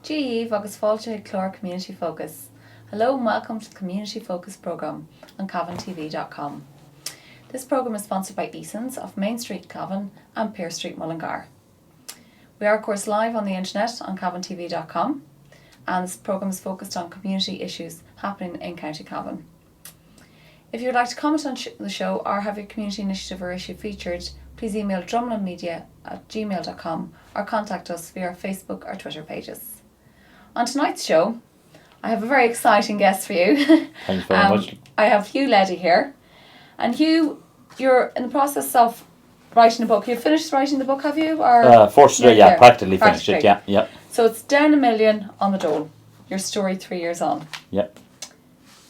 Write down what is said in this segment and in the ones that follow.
Díomh agus fáilte chlár Community Focus. Hello and welcome to the Community Focus programme on CavanTV.com. This programme is sponsored by Eason's of Main Street, Cavan and Pearse Street, Mullingar. We are of course live on the internet on CavanTV.com, and this programme is focused on community issues happening in County Cavan. If you would like to comment on the show or have your community initiative or issue featured, please email drumlinmedia@gmail.com or contact us via our Facebook or Twitter pages. On tonight's show, I have a very exciting guest for you. Thanks very much. I have Hugh Leddy here. And Hugh, you're in the process of writing a book. You've finished writing the book, have you? Or Fortunately, practically finished it, yeah. So it's Down a Million on the Dole, your story 3 years on. Yeah.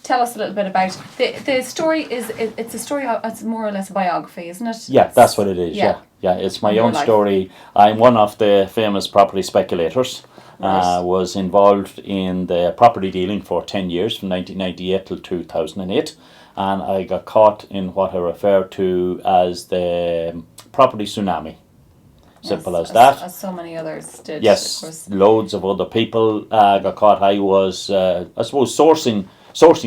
Tell us a little bit about the story. It's a story, it's more or less a biography, isn't it? Yeah, that's what it is, yeah. It's my own story. I'm one of the famous property speculators. Right. Was involved in the property dealing for 10 years, from 1998 till 2008. And I got caught in what I refer to as the property tsunami. Simple as that. As so many others did. Yes, of course. Loads of other people got caught. I was, I suppose, sourcing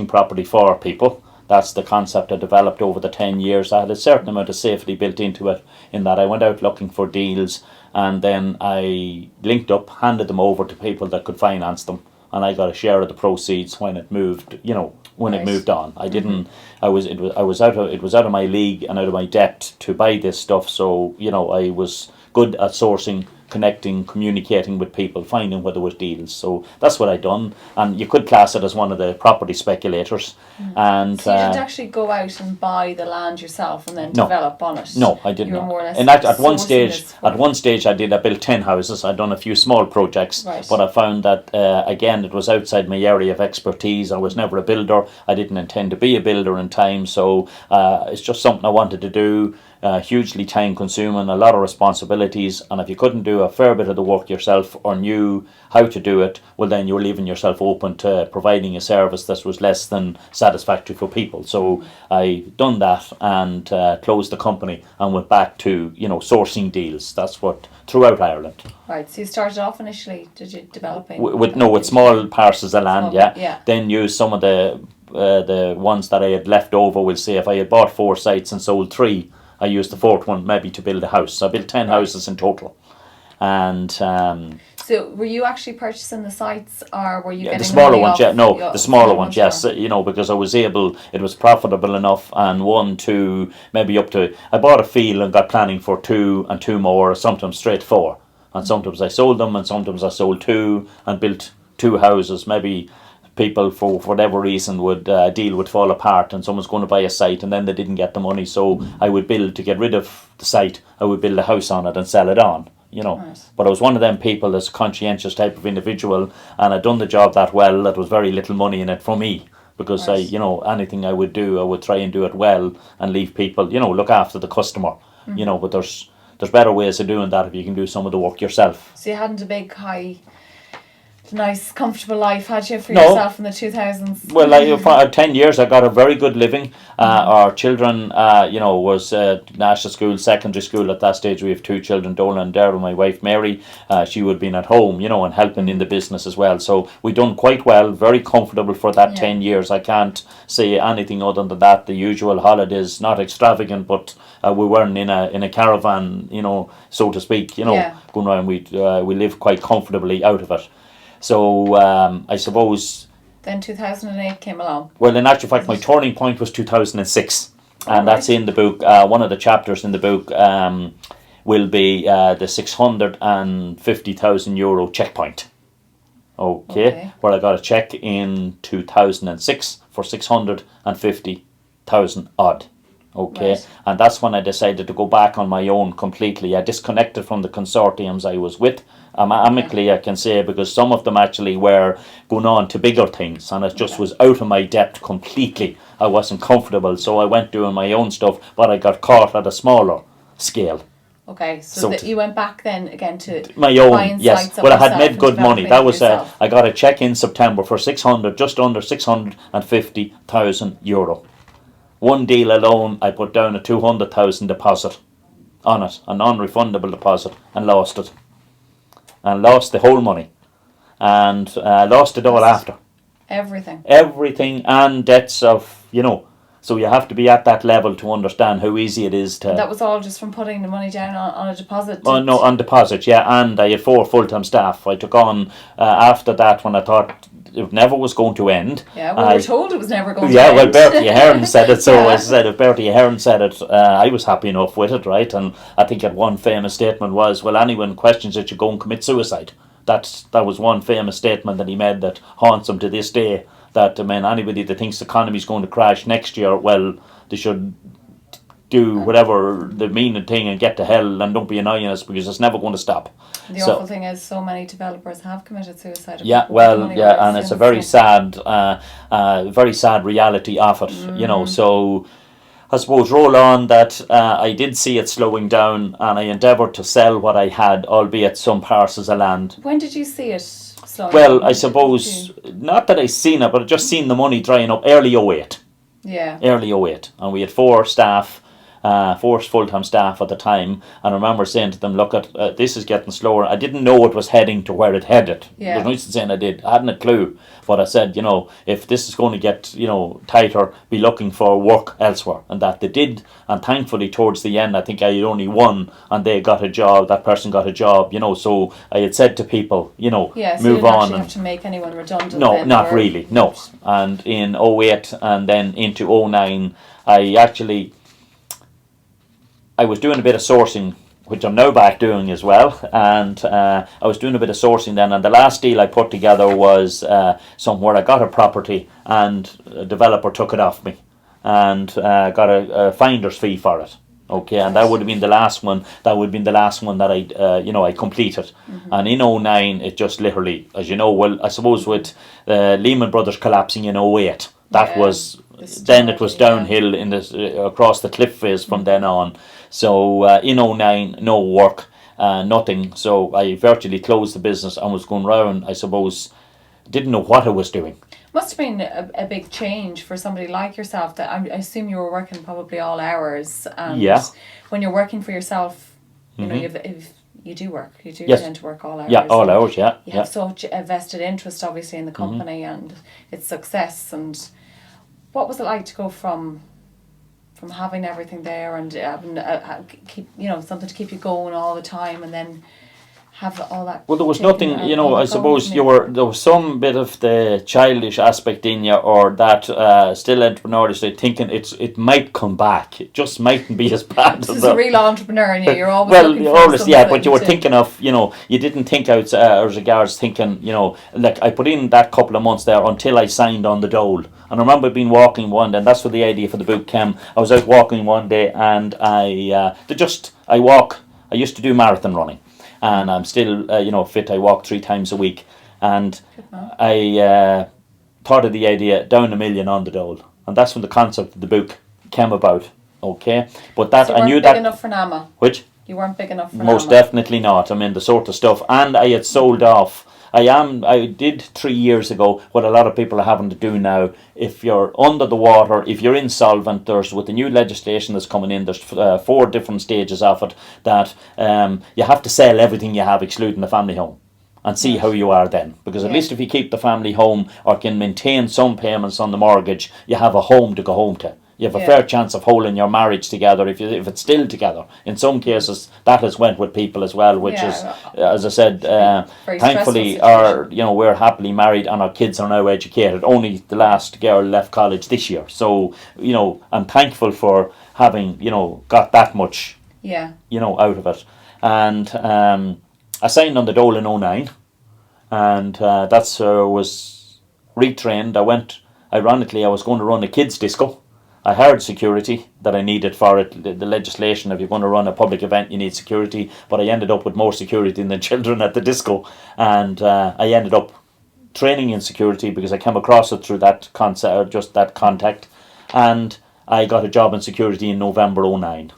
property for people. That's the concept I developed over the 10 years. I had a certain amount of safety built into it, in that I went out looking for deals, and then I linked up, handed them over to people that could finance them, and I got a share of the proceeds when it moved, when it moved on. I didn't, it was out of my league and out of my depth to buy this stuff, so, I was good at sourcing, connecting, communicating with people, finding where there was deals. So that's what I done, and you could class it as one of the property speculators. And so you didn't actually go out and buy the land yourself and then develop on it. No, I didn't. You were more or less in fact, at one stage, I built 10 houses. I'd done a few small projects, right. But I found that again, it was outside my area of expertise. I was never a builder. I didn't intend to be a builder in time, so it's just something I wanted to do. Hugely time consuming, a lot of responsibilities, and if you couldn't do a fair bit of the work yourself or knew how to do it, well then you were leaving yourself open to providing a service that was less than satisfactory for people. So I done that and closed the company and went back to sourcing deals. That's what throughout Ireland. Right. So you started off initially, did you developing with small parcels of land, yeah. Then use some of the ones that I had left over. We'll say if I had bought 4 sites and sold 3, I used the 4th one maybe to build a house. So I built 10 houses in total. And so were you actually purchasing the sites, or were you getting the smaller ones? The smaller ones, yes. Because I was able, it was profitable enough, and 1, 2, maybe up to, I bought a field and got planning for 2 and 2 more, or sometimes straight 4. And sometimes I sold them, and sometimes I sold 2 and built 2 houses. Maybe people, for whatever reason, deal would fall apart and someone's going to buy a site and then they didn't get the money, so I would build, to get rid of the site, I would build a house on it and sell it on, Right. But I was one of them people that's a conscientious type of individual, and I'd done the job that well that was very little money in it for me, because right. Anything I would do, I would try and do it well and leave people, look after the customer, but there's better ways of doing that if you can do some of the work yourself. So you hadn't a big, nice, comfortable life, had you, for yourself in the 2000s? Well, for 10 years I got a very good living. Our children, was national school, secondary school. At that stage we have 2 children, Dolan and Daryl. My wife Mary, she would have been at home, and helping in the business as well. So we done quite well, very comfortable for that 10 years. I can't say anything other than that. The usual holidays, not extravagant, but we weren't in a caravan, so to speak, going around. We lived quite comfortably out of it. So I suppose... Then 2008 came along. Well, in actual fact, my turning point was 2006. And that's in the book. One of the chapters in the book will be the €650,000 checkpoint. Okay. Where I got a check in 2006 for 650,000 odd. Okay. Right. And that's when I decided to go back on my own completely. I disconnected from the consortiums I was with. Amicably, I can say, because some of them actually were going on to bigger things, and it just was out of my depth completely. I wasn't comfortable, so I went doing my own stuff, but I got caught at a smaller scale. Okay, so you went back then again to my own, yes. Well, I had made good money. That was I got a check in September for just under €650,000. One deal alone, I put down a 200,000 deposit on it, a non-refundable deposit, and lost it. And lost the whole money. and lost it all after. Everything. Everything and debts of, so you have to be at that level to understand how easy it is to... That was all just from putting the money down on a deposit? Oh, no, on deposit, yeah, and I had 4 full-time staff. I took on, after that, when I thought it never was going to end. Yeah, we were told it was never going to Yeah, end. well, Bertie Ahern said it, so Yeah. I said, if Bertie Ahern said it, I was happy enough with it, right? And I think that one famous statement was, well, anyone questions it, you go and commit suicide. That was one famous statement that he made that haunts him to this day. That, I mean, anybody that thinks the economy is going to crash next year, well, they should do whatever the meaning thing and get to hell and don't be annoying us because it's never going to stop. The awful thing is so many developers have committed suicide. Yeah, well, yeah, and it's a very sad reality of it, so I suppose roll on that I did see it slowing down and I endeavoured to sell what I had, albeit some parcels of land. When did you see it slowing Well, down? I suppose, not that I seen it, but I just seen the money drying up early 08. Yeah. Early 08. And we had 4 staff, 4 full-time staff at the time, and I remember saying to them, look, this is getting slower. I didn't know it was heading to where it headed. Yeah. There's no use in saying I did. I hadn't a clue. But I said, if this is going to get, tighter, be looking for work elsewhere. And that they did. And thankfully, towards the end, I think I had only one, and they got a job. That person got a job, so I had said to people, Yeah, so move you didn't on. actually have to make anyone redundant. No, then, not or- really, no. And in 08 and then into 09, I was doing a bit of sourcing, which I'm now back doing as well, and I was doing a bit of sourcing then, and the last deal I put together was somewhere I got a property and a developer took it off me and got a finder's fee for it. Okay, and that would have been the last one. That would have been the last one that I completed. Mm-hmm. And in 09, it just literally, as you know, well, I suppose with Lehman Brothers collapsing in 08, that Yeah, was the then it was start, yeah. downhill in this across the cliff phase from then on. So in 09, no work, nothing. So I virtually closed the business and was going round. I suppose didn't know what I was doing. Must have been a big change for somebody like yourself. That I assume you were working probably all hours. And Yeah. when you're working for yourself, Mhm. you do work. You do Yes. tend to work all hours. Yeah, all and hours. Yeah, You yeah. have such a vested interest, obviously, in the company and its success. And what was it like to go from having everything there and having keep something to keep you going all the time, and then have all that? Well, there was taken nothing, all I that suppose going from there was some bit of the childish aspect in you, or that still entrepreneurial thinking it might come back. It just mightn't be as bad This as is a real entrepreneur in you. You're always well, looking for always, yeah, something but you were to- thinking of, you didn't think out as regards thinking, like I put in that couple of months there until I signed on the dole. And I remember being walking one day, and that's where the idea for the book came. I was out walking one day, and I used to do marathon running. And I'm still, fit. I walk 3 times a week, and I thought of the idea down 1 million on the dole, and that's when the concept of the book came about. Okay, but that So you I knew weren't that big enough for Nama. which You weren't big enough for most Nama. definitely not. I mean the sort of stuff, and I had sold off. I did 3 years ago what a lot of people are having to do now. If you're under the water, if you're insolvent, there's with the new legislation that's coming in, there's 4 different stages of it that you have to sell everything you have, excluding the family home, and see how you are then. Because at Yeah. least if you keep the family home or can maintain some payments on the mortgage, you have a home to go home to. You have a Yeah. fair chance of holding your marriage together if it's still together. In some cases, that has went with people as well, which Yeah. is, as I said, Very thankfully, stressful we're happily married and our kids are now educated. Only the last girl left college this year, so I'm thankful for having got that much Yeah. out of it. And I signed on the dole in 09, and that's was retrained. Ironically, I was going to run a kids disco. I hired security that I needed for it. The legislation, if you're going to run a public event, you need security. But I ended up with more security than children at the disco. And I ended up training in security because I came across it through that concept, or just that contact. And I got a job in security in November 09.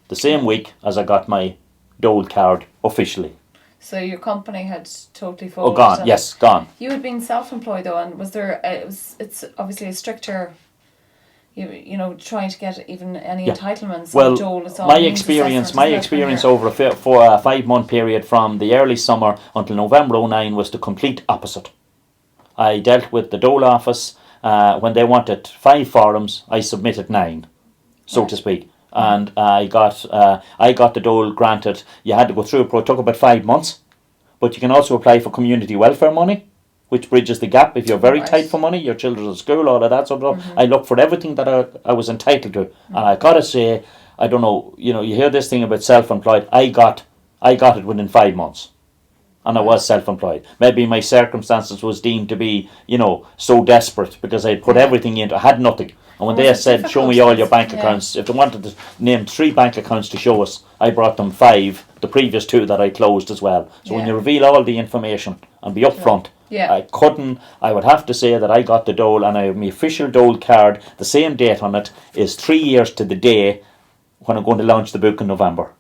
The same week as I got my dole card officially. So your company had totally Oh, folded. gone. and Yes, gone. You had been self-employed though, and was there? It's obviously a stricter you know, trying to get even any Yeah. entitlements. Well, Joel, it's all my means experience assessment, over a 5-month period from the early summer until November '09 was the complete opposite. I dealt with the Dole office. When they wanted 5 forums, I submitted 9, so Right. to speak. And I got the Dole granted. You had to go through it took about 5 months, but you can also apply for community welfare money, which bridges the gap if you're very Right. tight for money, your children at school, all of that sort of stuff. I looked for everything that I was entitled to, and I gotta say, I don't know, you hear this thing about self-employed. I got it within 5 months, and I was self-employed. Maybe my circumstances was deemed to be, so desperate because I put everything into. I had nothing, and when Was they it said, "Show me difficult? all your bank Yeah. accounts," if they wanted to name 3 bank accounts to show us, I brought them 5. The previous 2 that I closed as well. So when Yeah. you reveal all the information and be upfront. Yeah. I would have to say that I got the Dole, and I have my official Dole card, the same date on it, is 3 years to the day when I'm going to launch the book in November.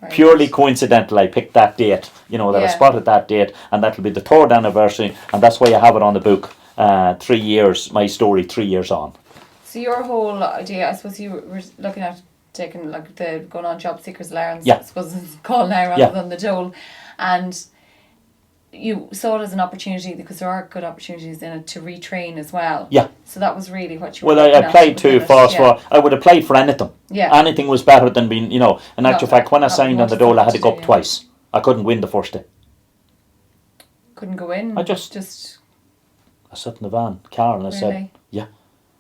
Right. Purely coincidental, I picked that date, that I Yeah. spotted that date, and that'll be the 3rd anniversary, and that's why I have it on the book, 3 years, my story 3 years on. So your whole idea, I suppose, you were looking at taking like the going on job seekers allowance. Yeah. I suppose it's called now rather Yeah. than the Dole, and you saw it as an opportunity because there are good opportunities in it to retrain as well. Yeah. So that was really what you were. Well, I looking at applied within to it. fast Yeah. for. I would apply for anything. Yeah. Anything was better than being, in actual fact, when I not signed on much the Dole, I had to go to up do, twice. I couldn't win the first day. Couldn't go in. I just I sat in the van, car, and I said, really. yeah.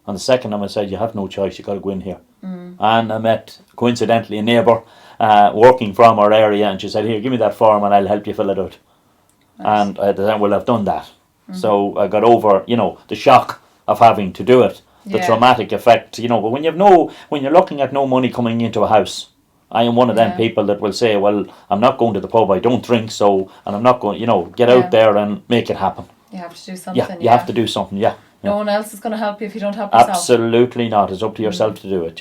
And the second time I said, you have no choice, you got to go in here. And I met, coincidentally, a neighbour working from our area, and she said, here, give me that form and I'll help you fill it out. Nice. And I said, well, I've done that. So I got over, the shock of having to do it, the Yeah. traumatic effect, but when you're looking at no money coming into a house, I am one of them Yeah. people that will say, well, I'm not going to the pub, I don't drink, and I'm not going, get Yeah. out there and make it happen. You have to do something. Yeah, you have to do something, yeah. No one else is going to help you if you don't help yourself. Absolutely not. It's up to yourself to do it,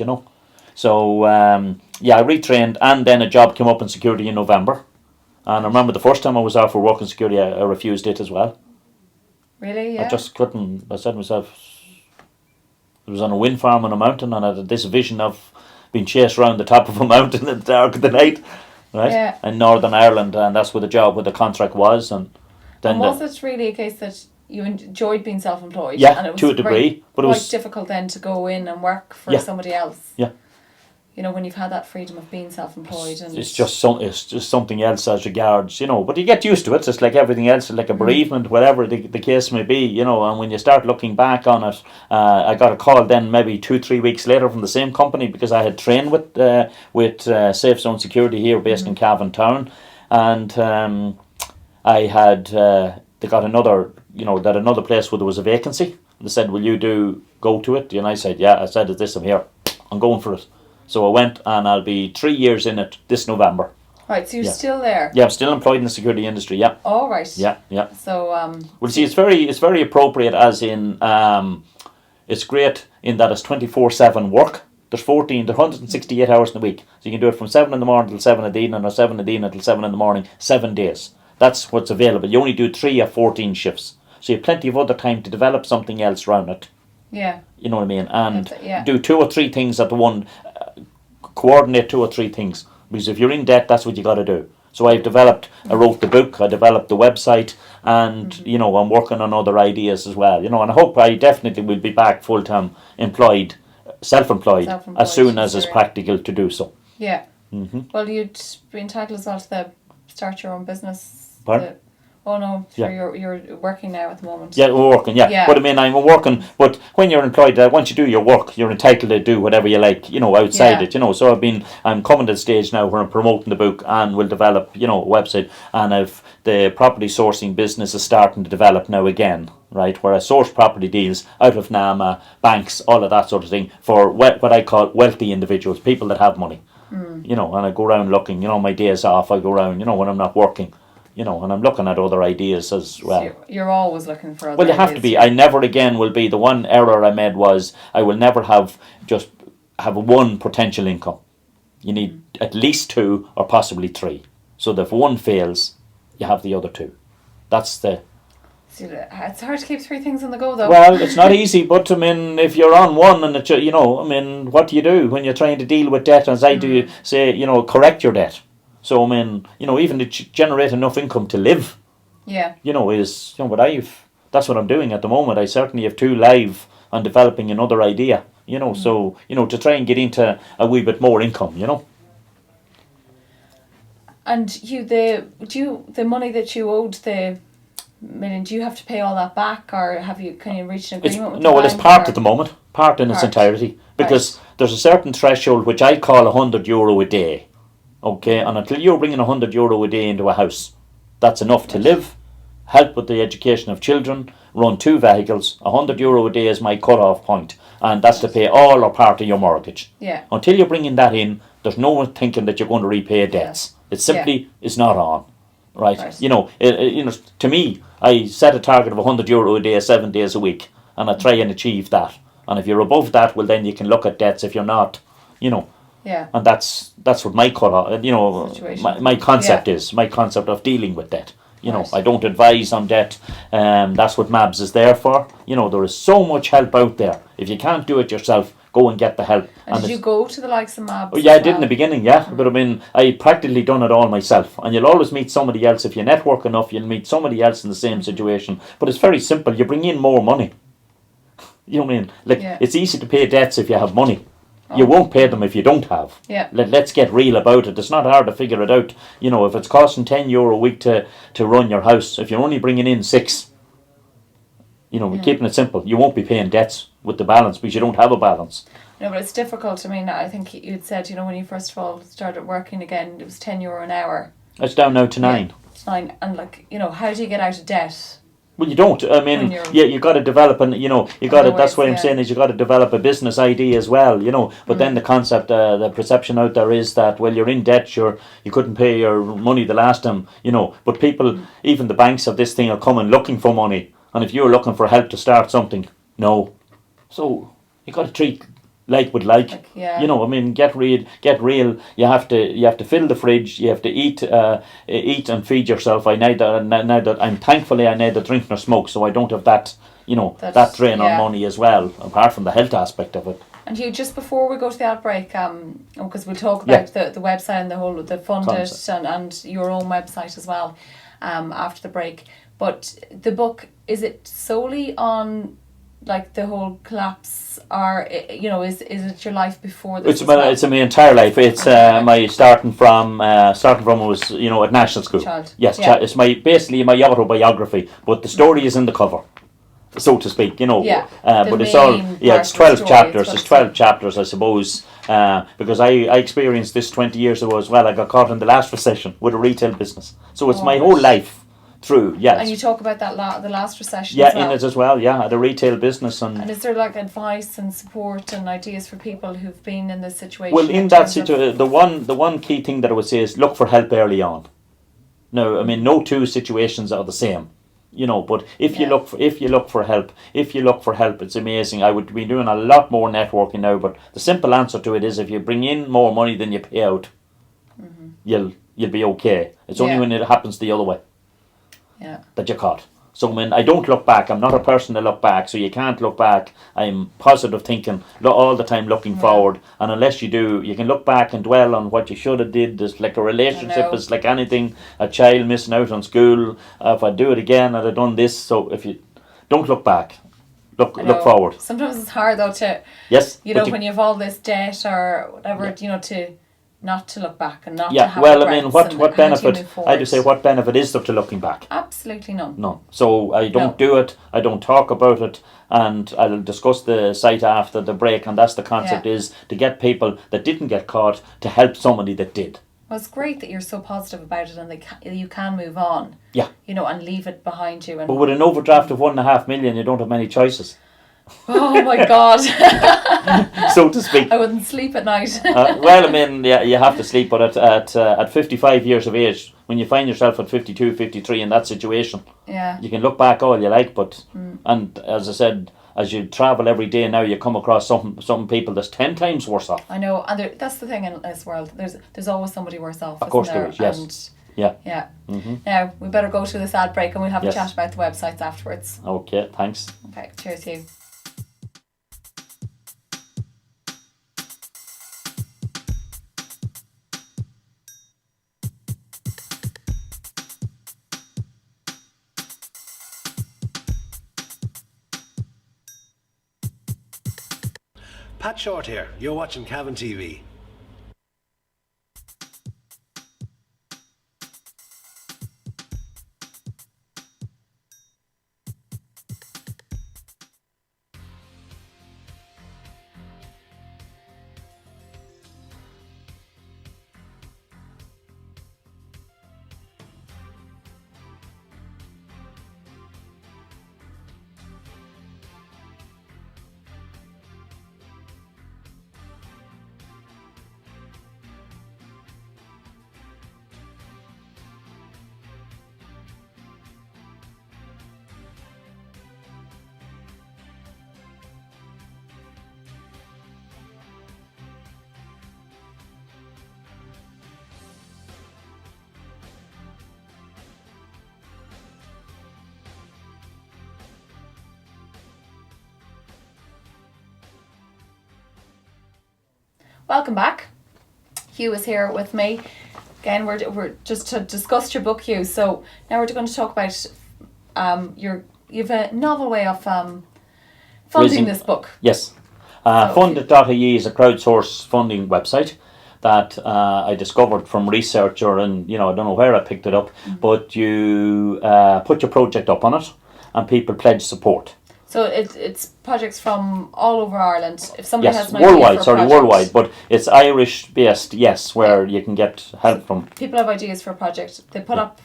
So, I retrained, and then a job came up in security in November. And I remember the first time I was out for work in security, I refused it as well. Really? Yeah. I just couldn't. I said to myself, it was on a wind farm on a mountain, and I had this vision of being chased around the top of a mountain in the dark of the night, right? Yeah. In Northern Ireland, and that's where the contract was. And then And was it really a case that you enjoyed being self-employed? Yeah, and it was to a degree, but it quite was difficult then to go in and work for Yeah. somebody else. Yeah. When you've had that freedom of being self-employed, and it's just something else as regards, but you get used to it. It's like everything else, like a bereavement, whatever the case may be, and when you start looking back on it, I got a call then maybe 2-3 weeks later from the same company, because I had trained with Safe Zone Security here based in Cavan Town, and I had they got another place where there was a vacancy. They said, will you go to it? And I said, yeah. I said, I'm here, I'm going for it. So I went, and I'll be 3 years in it this November. right, so you're Yeah. still there. Yeah, I'm still employed in the security industry. Yeah, All right. yeah. So Well, see, it's very appropriate, as in it's great in that it's 24/7 work. There's 168 hours in a week, so you can do it from 7 in the morning till 7 in the evening, or 7 in the evening till 7 in the morning, 7 days. That's what's available. You only do 3 or 14 shifts, so you have plenty of other time to develop something else around it. yeah. You know what I mean? And Yeah. do 2 or 3 things at the one. Coordinate 2 or 3 things, because if you're in debt, that's what you got to do. So I wrote the book, I developed the website, and I'm working on other ideas as well. And I hope I definitely will be back full-time employed, self-employed as soon as it's practical to do so. Yeah. Mm-hmm. Well, you'd be entitled as well to the start your own business. Pardon? Oh no, sure, Yeah. you're working now at the moment. Yeah, we're working, yeah. Yeah. But I mean, I'm working, but when you're employed, once you do your work, you're entitled to do whatever you like, outside Yeah. it, So I'm coming to the stage now where I'm promoting the book, and will develop, a website, and if the property sourcing business is starting to develop now again, right, where I source property deals out of NAMA, banks, all of that sort of thing, for what I call wealthy individuals, people that have money, and I go around looking, my days off, I go around, when I'm not working. And I'm looking at other ideas as well. So you're always looking for other Well, you have to ideas. be. I never again will be. The one error I made was I will never have one potential income. You need at least 2 or possibly 3. So that if one fails, you have the other 2. That's the So it's hard to keep three things on the go, though. Well, it's not easy, but I mean, if you're on one and I mean, what do you do when you're trying to deal with debt? As I do, say, correct your debt. So I mean, even to generate enough income to live. Yeah. Is that's what I'm doing at the moment. I certainly have two live on developing another idea. So to try and get into a wee bit more income. And the money that you owed the million, do you have to pay all that back, or can you reach an agreement with the bank? It's part at the moment, part in its entirety, because there's a certain threshold which I call €100 a day. Okay, and until you're bringing €100 a day into a house, that's enough to live, help with the education of children, run two vehicles. €100 a day is my cut-off point, and that's to pay all or part of your mortgage. Yeah. Until you're bringing that in, there's no one thinking that you're going to repay debts. It simply is not on. Right. To me, I set a target of €100 a day, 7 days a week, and I try and achieve that. And if you're above that, well, then you can look at debts. If you're not, Yeah. And that's what my my concept is. My concept of dealing with debt. I don't advise on debt. That's what MABS is there for. There is so much help out there. If you can't do it yourself, go and get the help. And did you go to the likes of MABS? Oh, yeah, I did in the beginning, yeah. But I mean, I practically done it all myself. And you'll always meet somebody else. If you network enough, you'll meet somebody else in the same situation. But it's very simple. You bring in more money. You know what I mean? It's easy to pay debts if you have money. You won't pay them if you don't have. Yeah. Let's get real about it. It's not hard to figure it out. If it's costing €10 a week to run your house, if you're only bringing in 6, we're keeping it simple. You won't be paying debts with the balance because you don't have a balance. No, but it's difficult. I mean, I think you'd said, when you first of all started working again, it was €10 an hour. It's down now to 9. Yeah, it's 9. And how do you get out of debt? Well, you don't. I mean, you got to develop, and that's what I'm saying is you got to develop a business idea as well. But then the concept, the perception out there is that you're in debt, you couldn't pay your money the last time, But people, even the banks of this thing, are coming looking for money, and if you're looking for help to start something, no. So you got to treat like with like. I mean, get real. You have to fill the fridge. You have to eat and feed yourself. I neither I'm thankfully I neither drink nor smoke, so I don't have that that drain on money as well, apart from the health aspect of it. And just before we go to the outbreak, because we'll talk about the website and the fund it and your own website as well, after the break. But the book, is it solely on the whole collapse, or is it your life before this? It's my entire life. It's my starting from was at national school. Yes, it's basically my autobiography, but the story is in the cover, so to speak. But it's all it's 12 chapters. It's 12 chapters, I suppose. Because I experienced this 20 years ago as well. I got caught in the last recession with a retail business, so it's my whole life. Through, yes. And you talk about that the last recession as well. In it as well, yeah. I had a retail business. And is there advice and support and ideas for people who've been in this situation? Well, in that situation, the one key thing that I would say is look for help early on. Now, I mean, no two situations are the same. But if you look for help, it's amazing. I would be doing a lot more networking now, but the simple answer to it is if you bring in more money than you pay out, you'll be okay. It's only when it happens the other way. That you're caught. So I don't look back. I'm not a person to look back, so you can't look back. I'm positive thinking all the time, looking forward. And unless you do, you can look back and dwell on what you should have did. It's like a relationship. It's like anything. A child missing out on school. If I do it again, I'd have done this. So if you don't look back, look forward. Sometimes it's hard though to when you have all this debt or whatever, to not to look back and not to have regrets. I mean, what benefit? I do say, what benefit is there to looking back? Absolutely none. None. So I don't do it. I don't talk about it, and I'll discuss the site after the break. And that's the concept is to get people that didn't get caught to help somebody that did. Well, it's great that you're so positive about it, and you can move on. Yeah. And leave it behind you. But with an overdraft of $1.5 million, you don't have many choices. Oh my God. So to speak. I wouldn't sleep at night. Well, I mean, you have to sleep, but at 55 years of age, when you find yourself at 52, 53 in that situation, you can look back all you like, but and as I said, as you travel every day now, you come across some people that's 10 times worse off. I know, and that's the thing in this world. There's always somebody worse off. Of course there is, yes. And Yeah. Yeah. Mm-hmm. Now, we better go to this ad break and we'll have Yes. a chat about the websites afterwards. Okay, thanks. Okay, cheers to you. Pat Short here. You're watching Cavan TV. Welcome back. Hugh is here with me. Again, we're just to discuss your book, Hugh. So now we're going to talk about you've a novel way of funding this book. Yes. Funded.ie is a crowdsource funding website that I discovered from researcher, and I don't know where I picked it up, but you put your project up on it and people pledge support. So it's projects from all over Ireland. If somebody has an worldwide, idea for a project, worldwide, but it's Irish based, yes, where you can get help from. People have ideas for a project. They put up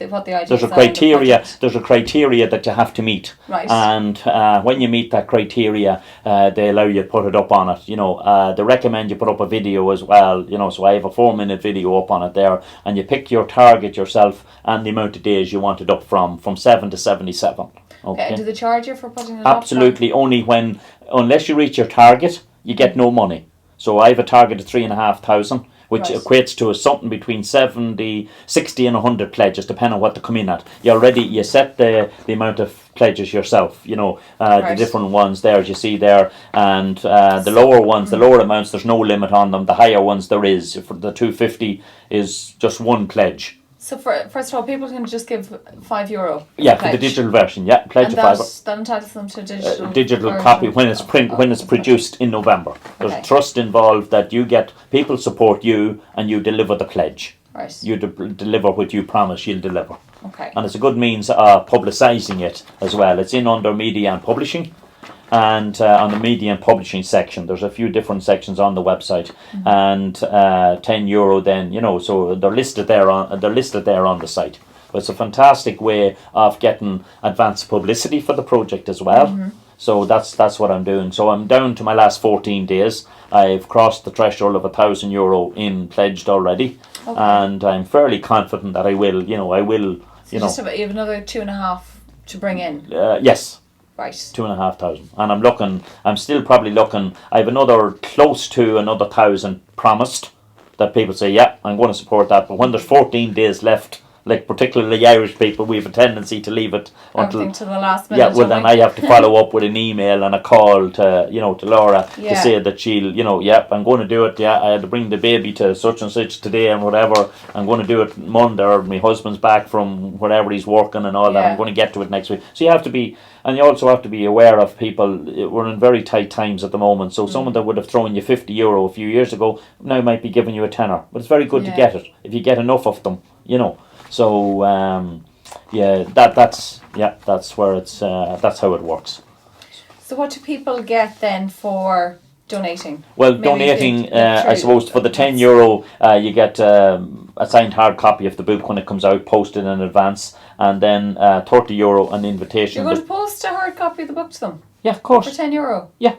what the idea. There's a criteria. There's a criteria that you have to meet, right? And when you meet that criteria, they allow you to put it up on it. They recommend you put up a video as well. So I have a 4-minute video up on it there, and you pick your target yourself and the amount of days you want it up from 7 to 77. Okay. And do they charge you for putting it Absolutely. up? Only unless you reach your target, you get no money. So I have a target of 3,500, which equates to something between 60 and 100 pledges, depending on what they come in at. You set the amount of pledges yourself. The different ones there, as you see there, and the lower ones, the lower amounts, there's no limit on them. The higher ones there is. For the 250 is just one pledge. So first of all, people can just give €5. Yeah, for the digital version. Yeah, pledge of €5. That entitles them to a digital copy when it's when it's produced in November. There's trust involved that people support you and you deliver the pledge. Right. You deliver what you promise you'll deliver. Okay. And it's a good means of publicising it as well. It's in under media and publishing. And on the media and publishing section, there's a few different sections on the website, and €10 then, so they're listed there on the site. But it's a fantastic way of getting advanced publicity for the project as well. So that's what I'm doing. So I'm down to my last 14 days. I've crossed the threshold of €1,000 in pledged already, and I'm fairly confident that I will. You have another 2.5 to bring in. Yes. Right. 2,500, and I'm still probably looking. I have another close to another 1,000 promised that people say, yeah, I'm going to support that. But when there's 14 days left, like particularly Irish people, we have a tendency to leave it until to the last minute. Yeah, well then I have to follow up with an email and a call to to Laura to say that she'll I'm going to do it. Yeah, I had to bring the baby to such and such today and whatever. I'm going to do it Monday, or my husband's back from wherever he's working and all that. I'm going to get to it next week. So you have to be. And you also have to be aware of people. We're in very tight times at the moment. So someone that would have thrown you €50 a few years ago now might be giving you a tenner. But it's very good to get it if you get enough of them. So that's where it's that's how it works. So what do people get then for donating? Well, donating, I suppose for the €10, you get a signed hard copy of the book when it comes out, posted in advance, and then €30 an invitation. You're going to post a hard copy of the book to them? Yeah, of course. For €10? Yeah.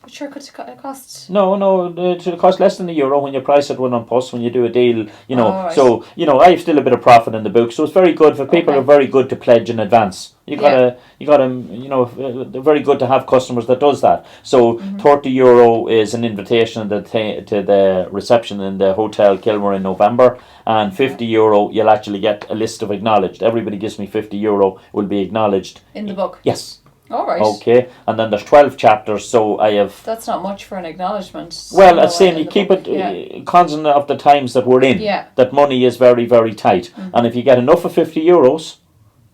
But sure, could it cost? No, it should cost less than €1 when you price it on post when you do a deal. Right. So I have still a bit of profit in the book, so it's very good for people. Okay. Are very good to pledge in advance. You gotta, they're very good to have customers that does that. So €30 is an invitation to the reception in the Hotel Kilmer in November, and €50 you'll actually get a list of acknowledged. Everybody gives me €50 will be acknowledged In the book? Yes. All right. Okay, and then there's 12 chapters, so I have... That's not much for an acknowledgement. Well, I'm saying you the keep book. it cognizant of the times that we're in. Yeah. That money is very, very tight. And if you get enough of €50,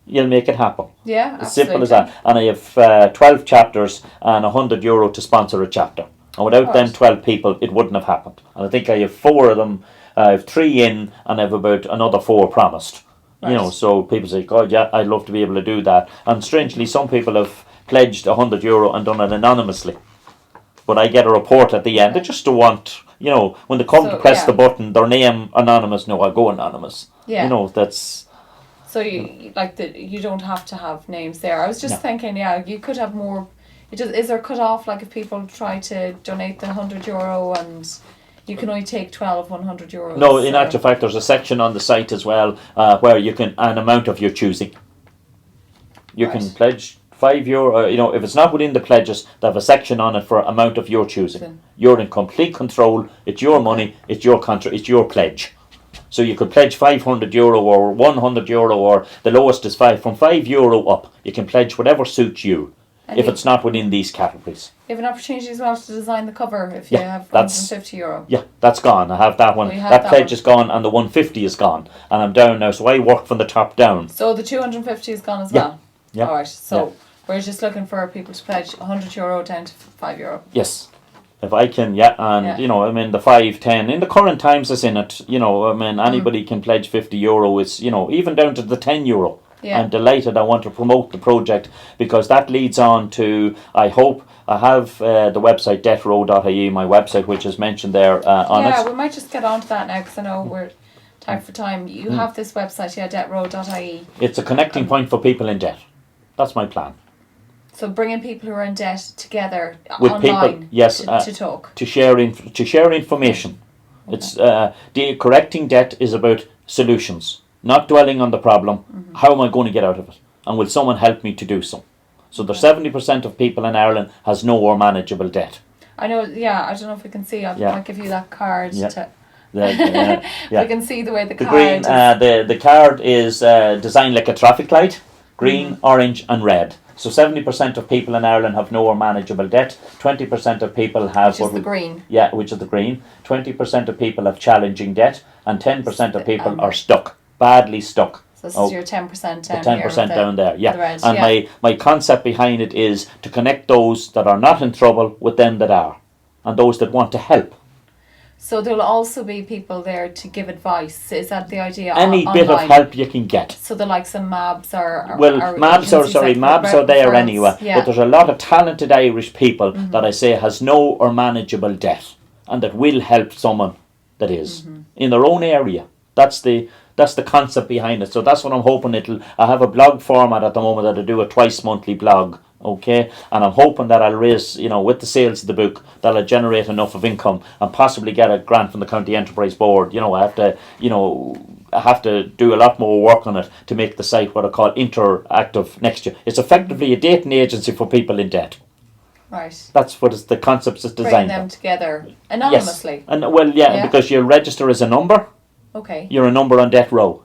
you'll make it happen. Yeah, As simple as absolutely. that. And I have 12 chapters and €100 to sponsor a chapter. And without them 12 people, it wouldn't have happened. And I think I have 4 of them. I have 3 in, and I have about another 4 promised. Right. So people say, God, yeah, I'd love to be able to do that. And strangely, some people have pledged €100 and done it anonymously. But I get a report at the end. They just don't want, when they come to press the button, their name anonymous. No, I go anonymous. Yeah. That's... So you don't have to have names there. I was just thinking, you could have more. Is there cut off, like if people try to donate the €100 and you can only take 12 €100? No, in actual fact, there's a section on the site as well where you can, an amount of your choosing. You can pledge €5. If it's not within the pledges, they have a section on it for amount of your choosing. You're in complete control. It's your money. It's your contract. It's your pledge. So you could pledge €500 or €100, or the lowest is from €5 up. You can pledge whatever suits you, if it's not within these categories. You have an opportunity as well to design the cover if you have €150. Yeah, that's gone. I have that one. That pledge is gone, and the 150 is gone, and I'm down now. So I work from the top down. So the 250 is gone as well. Yeah. All right. So we're just looking for people to pledge €100 down to €5. Yes. If I can, the 5, 10, in the current times it's in it, anybody can pledge €50. It's, even down to the €10. Yeah. I'm delighted. I want to promote the project because that leads on to, I hope, I have the website deathrow.ie, my website, which is mentioned there on it. Yeah, we might just get on to that now because I know we're tight for time. You have this website, deathrow.ie. It's a connecting point for people in debt. That's my plan. So bringing people who are in debt together With online people, to talk. To share information. Okay. It's correcting debt is about solutions, not dwelling on the problem. How am I going to get out of it? And will someone help me to do so? So the 70% of people in Ireland has no or manageable debt. I know, I don't know if we can see. I might give you that card to... We can see the way the card green, is. the card is designed like a traffic light, green, orange and red. So 70% of people in Ireland have no or manageable debt. 20% of people have... Which is the green. Yeah, which is the green. 20% of people have challenging debt, and 10% of people are stuck, badly stuck. So this is your 10% down the 10% down there, the red, and my concept behind it is to connect those that are not in trouble with them that are, and those that want to help. So there'll also be people there to give advice. Is that the idea? Any bit of help you can get. So the likes of MABs are MABs are there anyway. Yeah. But there's a lot of talented Irish people that I say has no or manageable debt, and that will help someone that is in their own area. That's the concept behind it. So that's what I'm hoping I have a blog format at the moment that I do a twice monthly blog. Okay, and I'm hoping that I'll raise, with the sales of the book, that I'll generate enough of income and possibly get a grant from the County Enterprise Board. I have to do a lot more work on it to make the site what I call interactive next year. It's effectively a dating agency for people in debt. Right. That's what the concept is designed. Bring them together anonymously. Yes. And because you'll register as a number. Okay. You're a number on death row.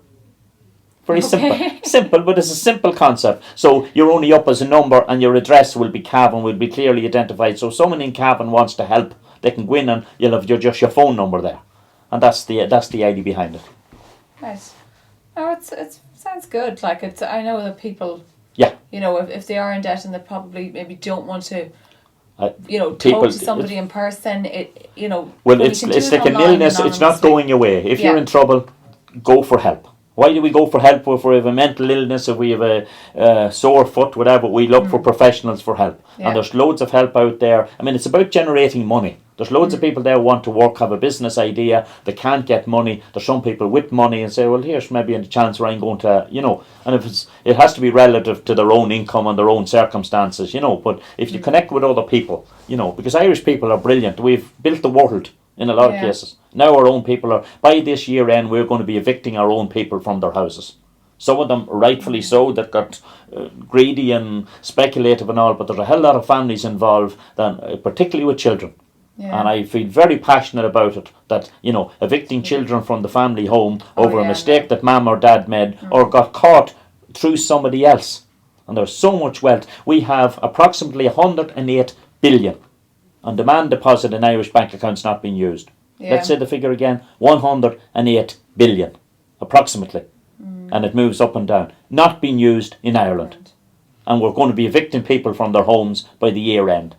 Very simple, but it's a simple concept. So you're only up as a number, and your address will be Cavan, will be clearly identified. So if someone in Cavan wants to help, they can go in and you'll have your phone number there, and that's the idea behind it. Right. Oh, it sounds good. Like I know that people. Yeah. If they are in debt and they probably maybe don't want to. Talk to somebody in person. Well, it's like an illness. It's not going away. If you're in trouble, go for help. Why do we go for help? If we have a mental illness, if we have a sore foot, whatever, we look for professionals for help. Yeah. And there's loads of help out there. I mean, it's about generating money. There's loads of people there who want to work, have a business idea, they can't get money. There's some people with money and say, well, here's maybe a chance where I'm going to, and if it has to be relative to their own income and their own circumstances, but if you connect with other people, because Irish people are brilliant. We've built the world in a lot of cases. Now our own people are, by this year end, we're going to be evicting our own people from their houses. Some of them rightfully so, that got greedy and speculative and all, but there's a hell lot of families involved, particularly with children. Yeah. And I feel very passionate about it, that, evicting children from the family home over a mistake that mum or dad made or got caught through somebody else. And there's so much wealth. We have approximately 108 billion on demand deposit in Irish bank accounts not being used. Yeah. Let's say the figure again, 108 billion, approximately. And it moves up and down. Not being used in Ireland. And we're going to be evicting people from their homes by the year end.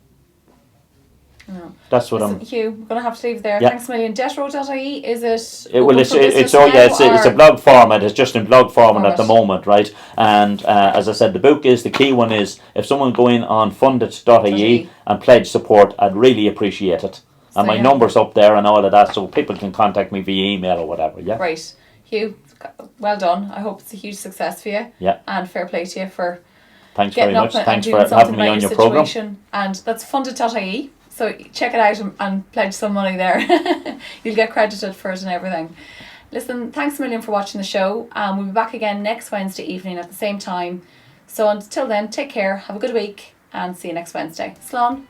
No. That's what I'm... Hugh, we're going to have to leave there. Yeah. Thanks a million. Deathrow.ie, is it? It's a blog format. It's just in blog format at the moment, right? And as I said, the book is, the key one is, if someone go in on fundit.ie and pledge support, I'd really appreciate it. And my number's up there and all of that, so people can contact me via email or whatever, yeah? Right. Hugh, well done. I hope it's a huge success for you. Yeah. And fair play to you for Thanks very much. Thanks for having me on your programme. And that's fundit.ie. So check it out and pledge some money there. You'll get credited for it and everything. Listen, thanks a million for watching the show. We'll be back again next Wednesday evening at the same time. So until then, take care, have a good week, and see you next Wednesday. Slán.